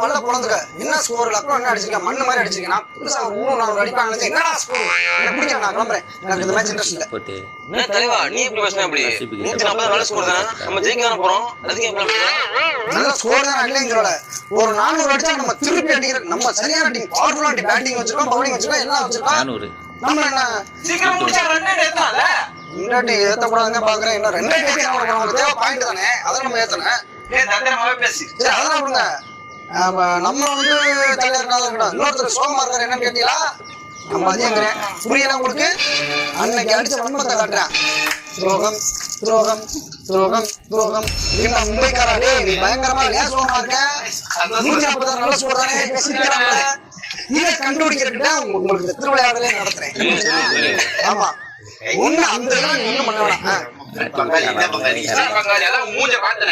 பல்ல பொழந்துக்க. என்ன ஸ்கோர் லக்கம் என்ன அடிச்சிருக்கேன், மண்ணு மாதிரி அடிச்சிருக்கேன். நான் புதுசா ஒரு 3-4 அடிப்பாங்க. என்னடா ஸ்கோர்? எனக்கு பிடிக்கல, நான் கிளம்புறேன். எனக்கு இந்த மேட்ச் இன்ட்ரெஸ்ட் இல்ல. என்ன தலைவா நீ எப்படி பேசுன? அப்படி 140 நல்ல ஸ்கோர் தான், நம்ம ஜெயிக்க தான போறோம். அதுக்கு நல்ல ஸ்கோர் தான் இல்லைங்களோட. ஒரு 400 அடிச்சா நம்ம திருப்பி அடிக்கிற நம்ம சரியான டீம், பவர்ஃபுல்லான டீம். பேட்டிங் வச்சிருக்கோம், பவுலிங் வச்சிருக்கோம், எல்லாம் வச்சிருக்கோம். நம்ம என்ன சீக்கிரம் முடிச்சா ரன் ஏத்தலாம்ல. இண்டாட்டி ஏத்த கூடாதுங்க பாக்குறேன். என்ன 2 டீம் நமக்கு தேவை பாயிண்ட் தானே, அத நம்ம ஏத்தணும். தந்திரமாவே பேசி சரி அதெல்லாம் விடுங்க. நம்ம வந்து தலைவர்னால இருக்கணும். இன்னொருத்தர் சோகமா இருக்காரு, என்னன்னு கேட்டீங்களா? நம்ம அதேங்கிறேன் புரியல உங்களுக்கு. அன்னைக்கு அடிச்ச வன்மத்தை காட்டுறேன். துரோகம் துரோகம் துரோகம் துரோகம். என்ன மும்பைக்காரா நீ பயங்கரமா ஏன் சோகமா இருக்க? 140 நல்ல ஸ்கோர் தானே பேசிக்கிறாங்க. இதை கண்டுபிடிக்கிறதுக்கு உங்களுக்கு திருவிளையாடலே நடத்துறேன். ஆமா ஒண்ணு அந்த இன்னும் பண்ண வேணாம். பங்காளி மூஞ்ச பாத்துறேன்.